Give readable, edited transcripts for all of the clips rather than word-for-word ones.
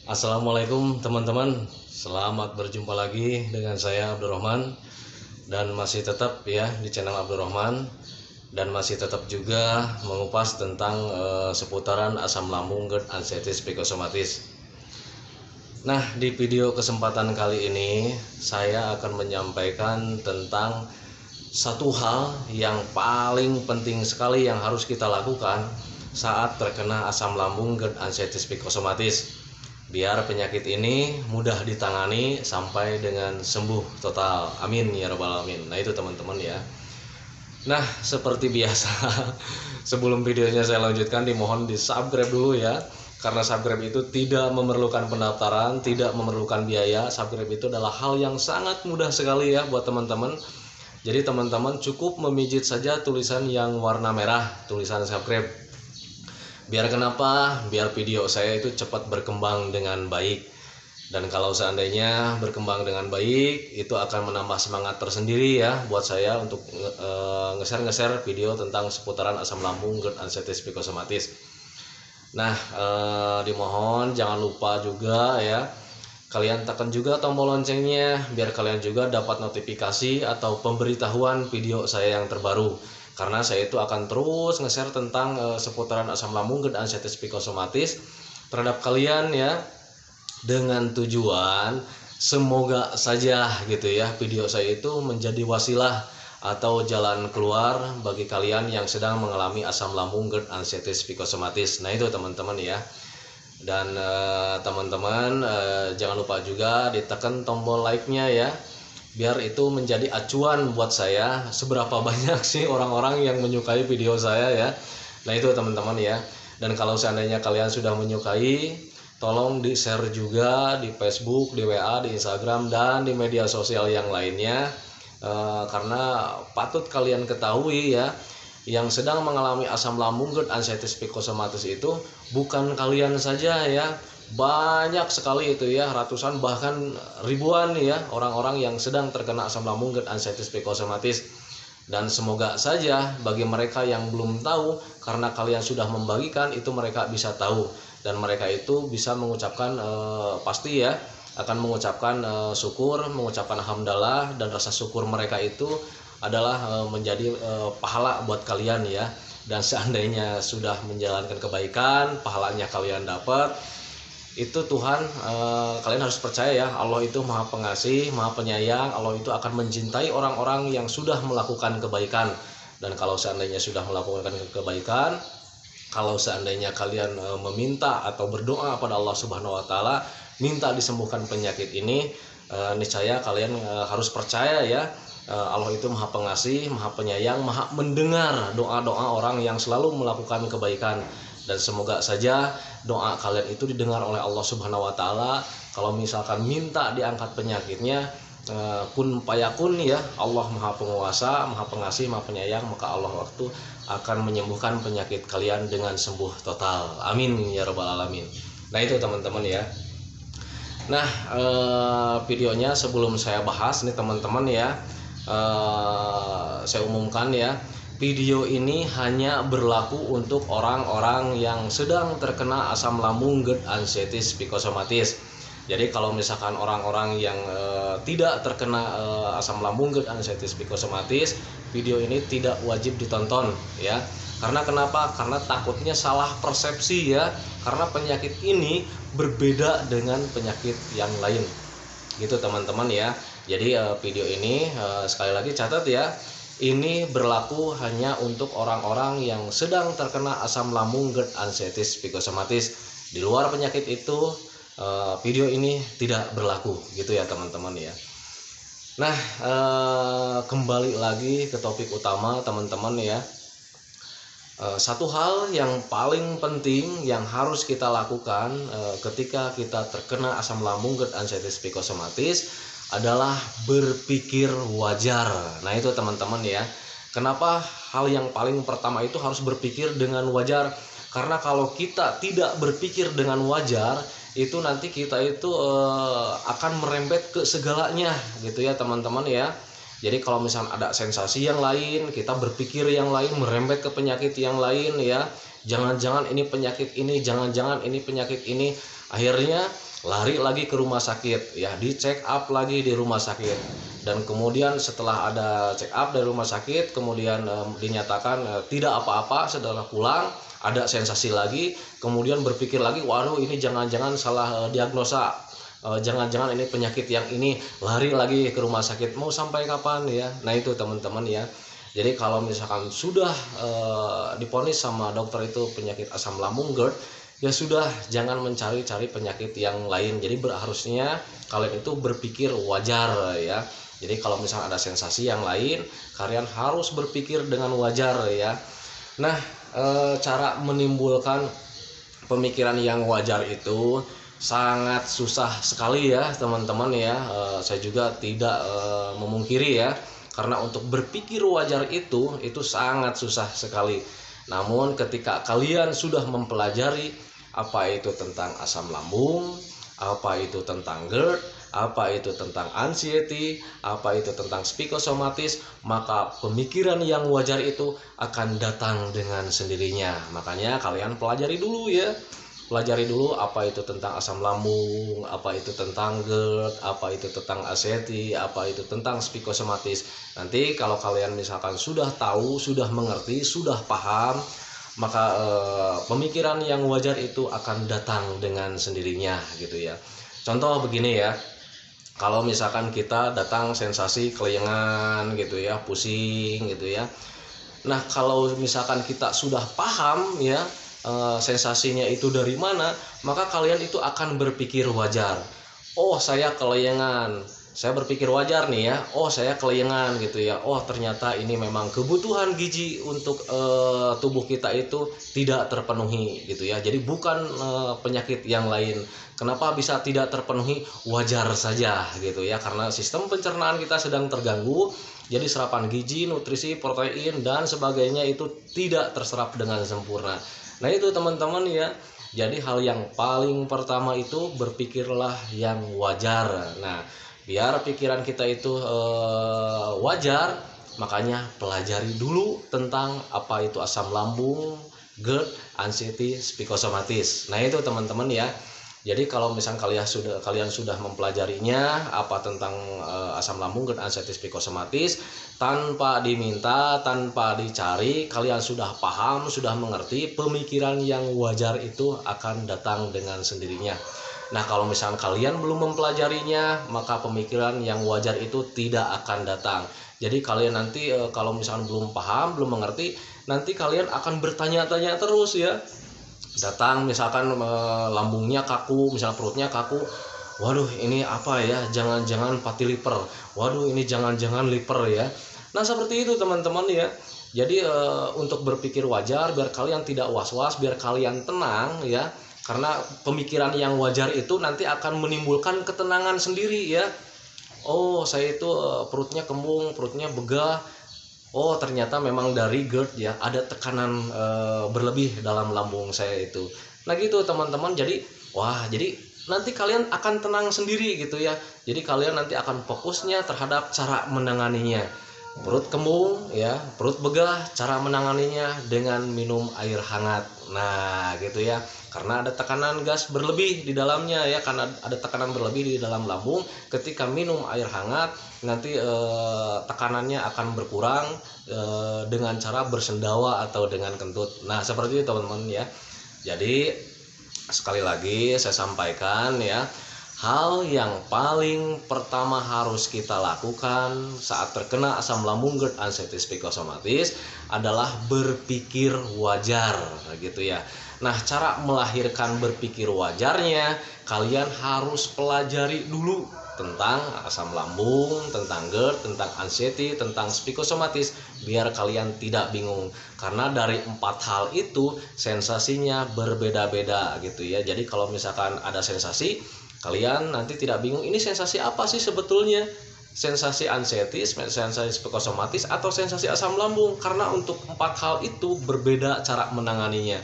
Assalamualaikum teman-teman, selamat berjumpa lagi dengan saya Abdurrahman. Dan masih tetap ya di channel Abdurrahman. Dan masih tetap juga mengupas tentang seputaran asam lambung, GERD, anxieties, psikosomatis. Nah, di video kesempatan kali ini saya akan menyampaikan tentang satu hal yang paling penting sekali yang harus kita lakukan saat terkena asam lambung, GERD, anxieties, psikosomatis, biar penyakit ini mudah ditangani sampai dengan sembuh total. Amin ya rabbal alamin. Nah itu teman-teman ya. Nah seperti biasa sebelum videonya saya lanjutkan, dimohon di subscribe dulu ya, karena subscribe itu tidak memerlukan pendaftaran, tidak memerlukan biaya. Subscribe itu adalah hal yang sangat mudah sekali ya buat teman-teman. Jadi teman-teman cukup memijit saja tulisan yang warna merah, tulisan subscribe. Biar kenapa? Biar video saya itu cepat berkembang dengan baik. Dan kalau seandainya berkembang dengan baik, itu akan menambah semangat tersendiri ya buat saya untuk nge-share video tentang seputaran asam lambung, GERD, anxieties, psikosomatis. Nah, dimohon jangan lupa juga ya, kalian tekan juga tombol loncengnya biar kalian juga dapat notifikasi atau pemberitahuan video saya yang terbaru. Karena saya itu akan terus nge-share tentang seputaran asam lambung, GERD, anxieties, psikosomatis terhadap kalian ya, dengan tujuan semoga saja gitu ya video saya itu menjadi wasilah atau jalan keluar bagi kalian yang sedang mengalami asam lambung, GERD, anxieties, psikosomatis. Nah itu teman-teman ya. Dan teman-teman jangan lupa juga ditekan tombol like-nya ya, biar itu menjadi acuan buat saya seberapa banyak sih orang-orang yang menyukai video saya ya. Nah itu teman-teman ya. Dan kalau seandainya kalian sudah menyukai, tolong di share juga di Facebook, di WA, di Instagram, dan di media sosial yang lainnya. Karena patut kalian ketahui ya, yang sedang mengalami asam lambung, GERD, anxieties, psikosomatis itu bukan kalian saja ya, banyak sekali itu ya, ratusan bahkan ribuan ya orang-orang yang sedang terkena asam lambung, GERD, anxieties, psikosomatis. Dan semoga saja bagi mereka yang belum tahu, karena kalian sudah membagikan itu, mereka bisa tahu dan mereka itu bisa mengucapkan pasti ya akan mengucapkan syukur, mengucapkan alhamdulillah, dan rasa syukur mereka itu adalah menjadi pahala buat kalian ya. Dan seandainya sudah menjalankan kebaikan, pahalanya kalian dapat, itu Tuhan, kalian harus percaya ya, Allah itu maha pengasih, maha penyayang. Allah itu akan mencintai orang-orang yang sudah melakukan kebaikan. Dan kalau seandainya sudah melakukan kebaikan, kalau seandainya kalian meminta atau berdoa pada Allah Subhanahu wa taala, minta disembuhkan penyakit ini, niscaya kalian harus percaya ya, Allah itu maha pengasih, maha penyayang, maha mendengar doa-doa orang yang selalu melakukan kebaikan. Dan semoga saja doa kalian itu didengar oleh Allah Subhanahu wa taala. Kalau misalkan minta diangkat penyakitnya, kun payakun ya, Allah maha penguasa, maha pengasih, maha penyayang, maka Allah waktu akan menyembuhkan penyakit kalian dengan sembuh total. Amin ya rabbal alamin. Nah itu teman-teman ya. Nah videonya sebelum saya bahas nih teman-teman ya, saya umumkan ya, video ini hanya berlaku untuk orang-orang yang sedang terkena asam lambung, GERD, anxieties, psikosomatis. Jadi kalau misalkan orang-orang yang tidak terkena asam lambung, GERD, anxieties, psikosomatis, video ini tidak wajib ditonton ya. Karena kenapa? Karena takutnya salah persepsi ya. Karena penyakit ini berbeda dengan penyakit yang lain. Gitu teman-teman ya. Jadi video ini sekali lagi catat ya, ini berlaku hanya untuk orang-orang yang sedang terkena asam lambung, GERD, anxieties, psikosomatis. Di luar penyakit itu video ini tidak berlaku gitu ya teman-teman ya. Nah kembali lagi ke topik utama teman-teman ya. Satu hal yang paling penting yang harus kita lakukan ketika kita terkena asam lambung, GERD, anxieties, psikosomatis adalah berpikir wajar. Nah itu teman-teman ya. Kenapa hal yang paling pertama itu harus berpikir dengan wajar? Karena kalau kita tidak berpikir dengan wajar, itu nanti kita itu akan merembet ke segalanya gitu ya teman-teman ya. Jadi kalau misalnya ada sensasi yang lain, kita berpikir yang lain, merembet ke penyakit yang lain ya. Jangan-jangan ini penyakit ini, jangan-jangan ini penyakit ini. Akhirnya lari lagi ke rumah sakit ya, di check up lagi di rumah sakit, dan kemudian setelah ada check up dari rumah sakit kemudian dinyatakan tidak apa-apa, setelah pulang ada sensasi lagi, kemudian berpikir lagi, waduh ini jangan-jangan salah diagnosa, jangan-jangan ini penyakit yang ini, lari lagi ke rumah sakit. Mau sampai kapan ya? Nah itu teman-teman ya. Jadi kalau misalkan sudah diponis sama dokter itu penyakit asam lambung GERD, ya sudah, jangan mencari-cari penyakit yang lain. Jadi harusnya kalian itu berpikir wajar ya. Jadi kalau misalnya ada sensasi yang lain, kalian harus berpikir dengan wajar ya. Nah, cara menimbulkan pemikiran yang wajar itu sangat susah sekali ya teman-teman ya. Saya juga tidak memungkiri ya, karena untuk berpikir wajar itu sangat susah sekali. Namun ketika kalian sudah mempelajari apa itu tentang asam lambung, apa itu tentang GERD, apa itu tentang anxiety, apa itu tentang psikosomatis, maka pemikiran yang wajar itu akan datang dengan sendirinya. Makanya kalian pelajari dulu ya. Pelajari dulu apa itu tentang asam lambung, apa itu tentang GERD, apa itu tentang anxiety, apa itu tentang psikosomatis. Nanti kalau kalian misalkan sudah tahu, sudah mengerti, sudah paham, maka pemikiran yang wajar itu akan datang dengan sendirinya gitu ya. Contoh begini ya, kalau misalkan kita datang sensasi kelayangan gitu ya, pusing gitu ya. Nah kalau misalkan kita sudah paham ya sensasinya itu dari mana, maka kalian itu akan berpikir wajar. Oh saya kelayangan, saya berpikir wajar nih ya, oh saya kelayangan gitu ya, oh ternyata ini memang kebutuhan gizi untuk tubuh kita itu tidak terpenuhi gitu ya. Jadi bukan penyakit yang lain. Kenapa bisa tidak terpenuhi? Wajar saja gitu ya, karena sistem pencernaan kita sedang terganggu. Jadi serapan gizi, nutrisi, protein dan sebagainya itu tidak terserap dengan sempurna. Nah itu teman-teman ya. Jadi hal yang paling pertama itu berpikirlah yang wajar. Nah biar pikiran kita itu wajar, makanya pelajari dulu tentang apa itu asam lambung, GERD, anxiety, psikosomatis. Nah itu teman-teman ya. Jadi kalau misalnya kalian sudah mempelajarinya apa tentang asam lambung, GERD, anxiety, psikosomatis, tanpa diminta, tanpa dicari, kalian sudah paham, sudah mengerti, pemikiran yang wajar itu akan datang dengan sendirinya. Nah kalau misalnya kalian belum mempelajarinya, maka pemikiran yang wajar itu tidak akan datang. Jadi kalian nanti kalau misalnya belum paham, belum mengerti, nanti kalian akan bertanya-tanya terus ya. Datang misalkan lambungnya kaku, misalnya perutnya kaku, waduh ini apa ya, jangan-jangan fatty liver, waduh ini jangan-jangan liver ya. Nah seperti itu teman-teman ya. Jadi untuk berpikir wajar, biar kalian tidak was-was, biar kalian tenang ya. Karena pemikiran yang wajar itu nanti akan menimbulkan ketenangan sendiri ya. Oh saya itu perutnya kembung, perutnya begah. Oh ternyata memang dari GERD ya, ada tekanan berlebih dalam lambung saya itu. Nah gitu teman-teman. Jadi jadi nanti kalian akan tenang sendiri gitu ya. Jadi kalian nanti akan fokusnya terhadap cara menanganinya. Perut kembung ya, perut begah, cara menanganinya dengan minum air hangat. Nah gitu ya, karena ada tekanan gas berlebih di dalamnya ya, karena ada tekanan berlebih di dalam lambung. Ketika minum air hangat nanti tekanannya akan berkurang dengan cara bersendawa atau dengan kentut. Nah seperti itu teman-teman ya. Jadi sekali lagi saya sampaikan ya, hal yang paling pertama harus kita lakukan saat terkena asam lambung, GERD, anxiety, psikosomatis adalah berpikir wajar gitu ya. Nah cara melahirkan berpikir wajarnya, kalian harus pelajari dulu tentang asam lambung, tentang GERD, tentang anxiety, tentang psikosomatis, biar kalian tidak bingung. Karena dari 4 hal itu sensasinya berbeda-beda gitu ya. Jadi kalau misalkan ada sensasi, kalian nanti tidak bingung ini sensasi apa sih sebetulnya, sensasi anxiety, sensasi psikosomatis, atau sensasi asam lambung. Karena untuk 4 hal itu berbeda cara menanganinya.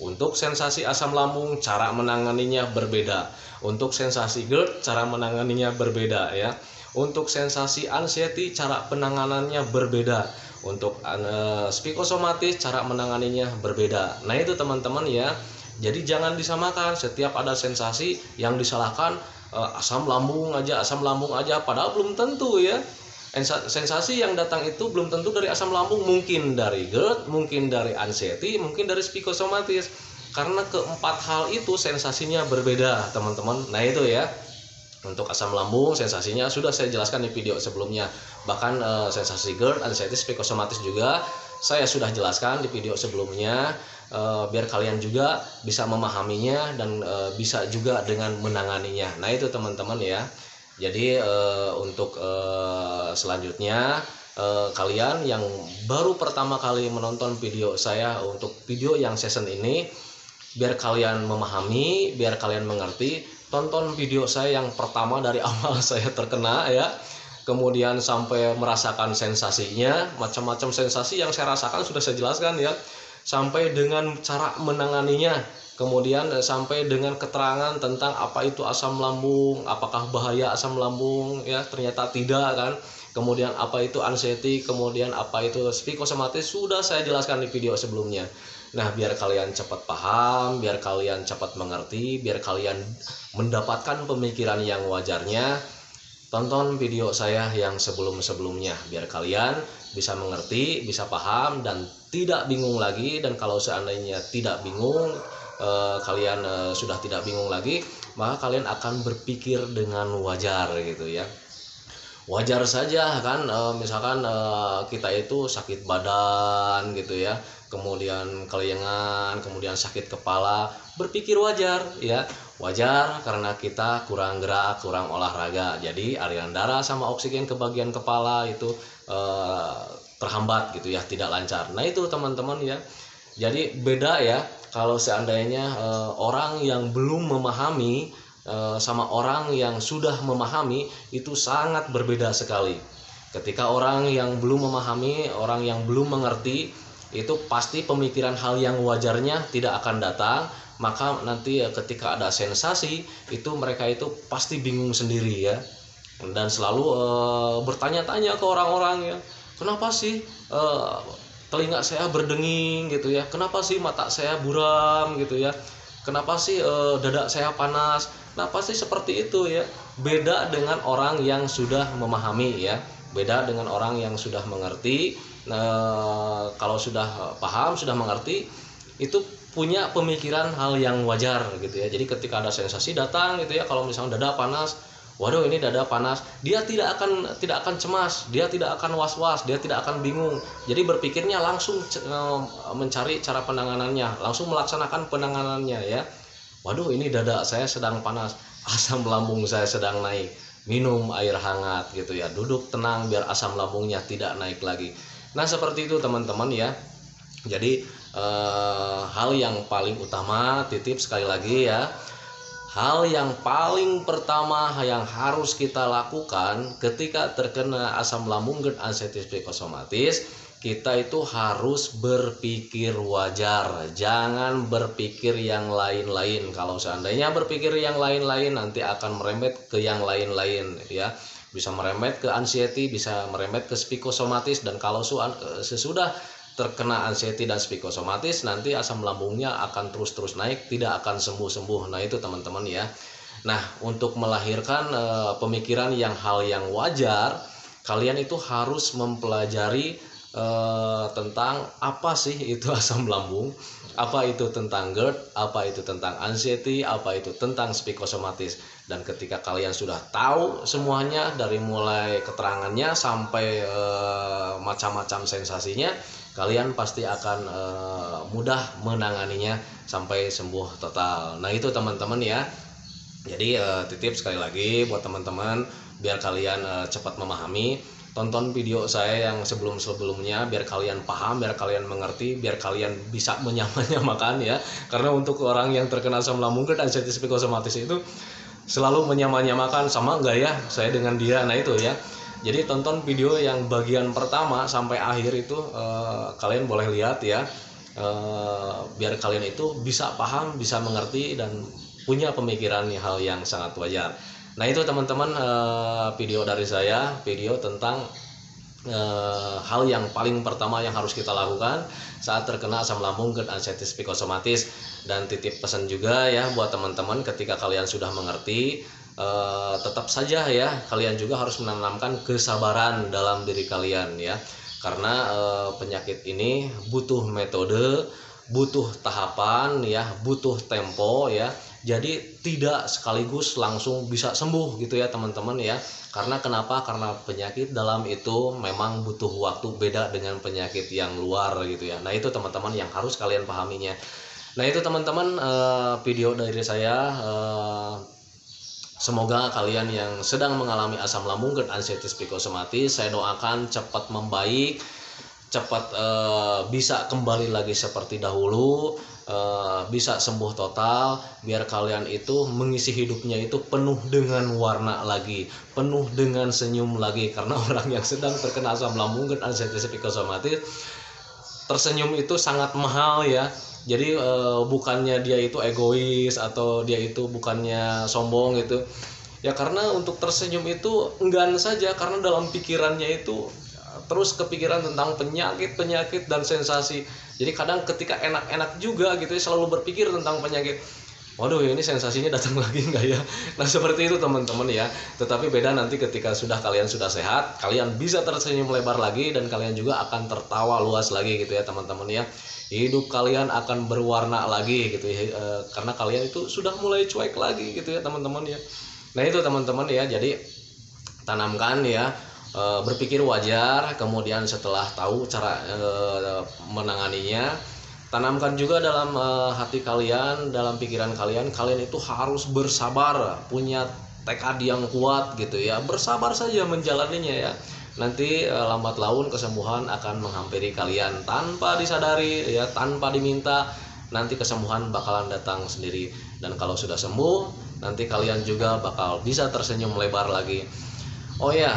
Untuk sensasi asam lambung cara menanganinya berbeda. Untuk sensasi GERD cara menanganinya berbeda ya. Untuk sensasi anxiety cara penanganannya berbeda. Untuk psikosomatis cara menanganinya berbeda. Nah itu teman-teman ya. Jadi jangan disamakan, setiap ada sensasi yang disalahkan asam lambung aja, padahal belum tentu ya. Sensasi yang datang itu belum tentu dari asam lambung, mungkin dari GERD, mungkin dari anxiety, mungkin dari psikosomatis. Karena keempat hal itu sensasinya berbeda, teman-teman. Nah itu ya. Untuk asam lambung sensasinya sudah saya jelaskan di video sebelumnya. Bahkan sensasi GERD, anxiety, psikosomatis juga saya sudah jelaskan di video sebelumnya, biar kalian juga bisa memahaminya dan bisa juga dengan menanganinya. Nah itu teman-teman ya. Jadi untuk selanjutnya, kalian yang baru pertama kali menonton video saya untuk video yang season ini, biar kalian memahami, biar kalian mengerti, tonton video saya yang pertama dari awal saya terkena ya, kemudian sampai merasakan sensasinya, macam-macam sensasi yang saya rasakan sudah saya jelaskan ya, sampai dengan cara menanganinya, kemudian sampai dengan keterangan tentang apa itu asam lambung, apakah bahaya asam lambung ya, ternyata tidak kan. Kemudian apa itu anxiety, kemudian apa itu psikosomatis, sudah saya jelaskan di video sebelumnya. Nah, biar kalian cepat paham, biar kalian cepat mengerti, biar kalian mendapatkan pemikiran yang wajarnya, tonton video saya yang sebelum-sebelumnya, biar kalian bisa mengerti, bisa paham, dan tidak bingung lagi. Dan kalau seandainya tidak bingung, kalian sudah tidak bingung lagi, maka kalian akan berpikir dengan wajar gitu ya. Wajar saja kan, misalkan kita itu sakit badan gitu ya, kemudian kelayangan, kemudian sakit kepala, berpikir wajar ya. Wajar karena kita kurang gerak, kurang olahraga, jadi aliran darah sama oksigen ke bagian kepala itu terhambat gitu ya, tidak lancar. Nah itu teman-teman ya. Jadi beda ya kalau seandainya orang yang belum memahami sama orang yang sudah memahami, itu sangat berbeda sekali. Ketika orang yang belum memahami, orang yang belum mengerti, itu pasti pemikiran hal yang wajarnya tidak akan datang. Maka nanti ketika ada sensasi itu, mereka itu pasti bingung sendiri ya, dan selalu bertanya-tanya ke orang-orang ya, kenapa sih telinga saya berdenging gitu ya, kenapa sih mata saya buram gitu ya, kenapa sih dada saya panas. Nah pasti seperti itu ya. Beda dengan orang yang sudah memahami ya, beda dengan orang yang sudah mengerti. Kalau sudah paham, sudah mengerti, itu punya pemikiran hal yang wajar gitu ya. Jadi ketika ada sensasi datang gitu ya, kalau misalnya dada panas, waduh ini dada panas, dia tidak akan cemas, dia tidak akan was-was, dia tidak akan bingung. Jadi berpikirnya langsung mencari cara penanganannya, langsung melaksanakan penanganannya ya. Waduh ini dada saya sedang panas, asam lambung saya sedang naik, minum air hangat gitu ya, duduk tenang biar asam lambungnya tidak naik lagi. Nah seperti itu teman-teman ya. Jadi hal yang paling utama, titip sekali lagi ya, hal yang paling pertama yang harus kita lakukan ketika terkena asam lambung, GERD, anxiety, psikosomatis, kita itu harus berpikir wajar, jangan berpikir yang lain-lain. Kalau seandainya berpikir yang lain-lain, nanti akan merembet ke yang lain-lain ya. Bisa merembet ke anxiety, bisa merembet ke psikosomatis, dan kalau sesudah terkena anxiety dan psikosomatis, nanti asam lambungnya akan terus-terus naik, tidak akan sembuh-sembuh. Nah itu teman-teman ya. Nah untuk melahirkan pemikiran yang hal yang wajar, kalian itu harus mempelajari tentang apa sih itu asam lambung, apa itu tentang GERD, apa itu tentang anxiety, apa itu tentang psikosomatis. Dan ketika kalian sudah tahu semuanya, dari mulai keterangannya sampai macam-macam sensasinya, kalian pasti akan mudah menanganinya sampai sembuh total. Nah itu teman-teman ya. Jadi titip sekali lagi buat teman-teman, biar kalian cepat memahami, tonton video saya yang sebelum-sebelumnya, biar kalian paham, biar kalian mengerti, biar kalian bisa menyamakan ya. Karena untuk orang yang terkena asam lambung, GERD, anxiety, psikosomatis itu selalu menyamakan, sama enggak ya saya dengan dia. Nah itu ya. Jadi tonton video yang bagian pertama sampai akhir itu, kalian boleh lihat ya, biar kalian itu bisa paham, bisa mengerti, dan punya pemikiran hal yang sangat wajar. Nah itu teman-teman, video dari saya, video tentang hal yang paling pertama yang harus kita lakukan saat terkena asam lambung GERD ansetis psikosomatis. Dan titip pesan juga ya buat teman-teman, ketika kalian sudah mengerti, tetap saja ya kalian juga harus menanamkan kesabaran dalam diri kalian ya, karena penyakit ini butuh metode, butuh tahapan ya, butuh tempo ya. Jadi tidak sekaligus langsung bisa sembuh gitu ya teman-teman ya. Karena kenapa? Karena penyakit dalam itu memang butuh waktu, beda dengan penyakit yang luar gitu ya. Nah itu teman-teman yang harus kalian pahaminya. Nah itu teman-teman video dari saya. Semoga kalian yang sedang mengalami asam lambung GERD ansetis psikosomatis, saya doakan cepat membaik, cepat bisa kembali lagi seperti dahulu, bisa sembuh total, biar kalian itu mengisi hidupnya itu penuh dengan warna lagi, penuh dengan senyum lagi. Karena orang yang sedang terkena asam lambung GERD ansetis psikosomatis, tersenyum itu sangat mahal ya. Jadi bukannya dia itu egois atau dia itu bukannya sombong gitu ya, karena untuk tersenyum itu enggan saja, karena dalam pikirannya itu terus kepikiran tentang penyakit dan sensasi. Jadi kadang ketika enak-enak juga gitu ya, selalu berpikir tentang penyakit. Waduh, ini sensasinya datang lagi enggak ya? Nah seperti itu teman-teman ya. Tetapi beda nanti ketika kalian sudah sehat, kalian bisa tersenyum lebar lagi dan kalian juga akan tertawa luas lagi gitu ya teman-teman ya. Hidup kalian akan berwarna lagi gitu ya, karena kalian itu sudah mulai cuek lagi gitu ya teman-teman ya. Nah itu teman-teman ya, jadi tanamkan ya, berpikir wajar, kemudian setelah tahu cara menanganinya, tanamkan juga dalam hati kalian, dalam pikiran kalian itu harus bersabar, punya tekad yang kuat gitu ya, bersabar saja menjalaninya ya. Nanti lambat laun kesembuhan akan menghampiri kalian tanpa disadari ya, tanpa diminta. Nanti kesembuhan bakalan datang sendiri, dan kalau sudah sembuh nanti kalian juga bakal bisa tersenyum lebar lagi. Oh ya,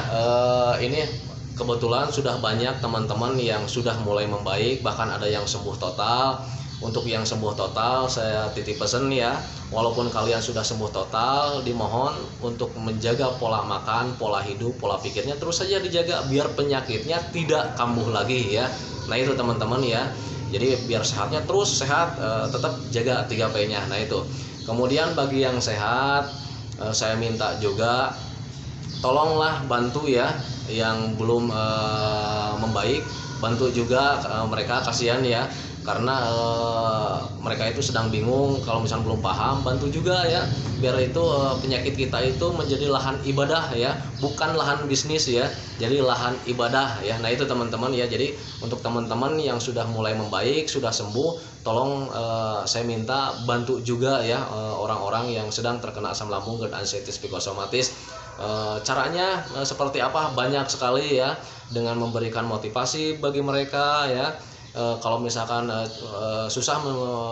ini kebetulan sudah banyak teman-teman yang sudah mulai membaik, bahkan ada yang sembuh total. Untuk yang sembuh total saya titip pesan ya, walaupun kalian sudah sembuh total, dimohon untuk menjaga pola makan, pola hidup, pola pikirnya terus saja dijaga biar penyakitnya tidak kambuh lagi ya. Nah itu teman-teman ya, jadi biar sehatnya terus sehat, tetap jaga 3P-nya. Nah itu. Kemudian bagi yang sehat, saya minta juga tolonglah bantu ya yang belum membaik, bantu juga mereka, kasihan ya, karena mereka itu sedang bingung. Kalau misalnya belum paham, bantu juga ya, biar itu penyakit kita itu menjadi lahan ibadah ya, bukan lahan bisnis ya, jadi lahan ibadah ya. Nah itu teman-teman ya, jadi untuk teman-teman yang sudah mulai membaik, sudah sembuh, tolong saya minta bantu juga ya orang-orang yang sedang terkena asam lambung GERD ansetis psikosomatis. Caranya seperti apa? Banyak sekali ya, dengan memberikan motivasi bagi mereka ya. Kalau misalkan susah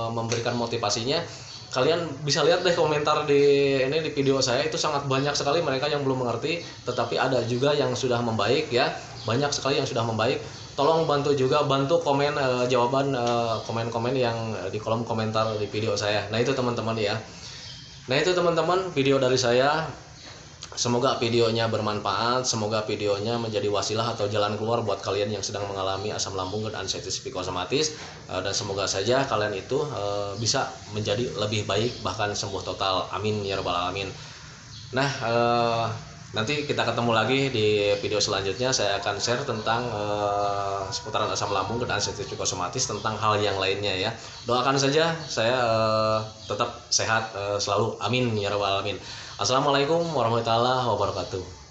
memberikan motivasinya, kalian bisa lihat deh komentar di video saya, itu sangat banyak sekali mereka yang belum mengerti, tetapi ada juga yang sudah membaik ya, banyak sekali yang sudah membaik. Tolong bantu juga, bantu komen jawaban komen-komen yang di kolom komentar di video saya. Nah itu teman-teman ya. Nah itu teman-teman video dari saya. Semoga videonya bermanfaat, semoga videonya menjadi wasilah atau jalan keluar buat kalian yang sedang mengalami asam lambung GERD ansetis psikosomatis, dan semoga saja kalian itu bisa menjadi lebih baik, bahkan sembuh total. Amin ya rabbal alamin. Nah nanti kita ketemu lagi di video selanjutnya. Saya akan share tentang seputaran asam lambung GERD ansetis psikosomatis, tentang hal yang lainnya ya. Doakan saja saya tetap sehat selalu. Amin ya rabbal alamin. Assalamualaikum warahmatullahi wabarakatuh.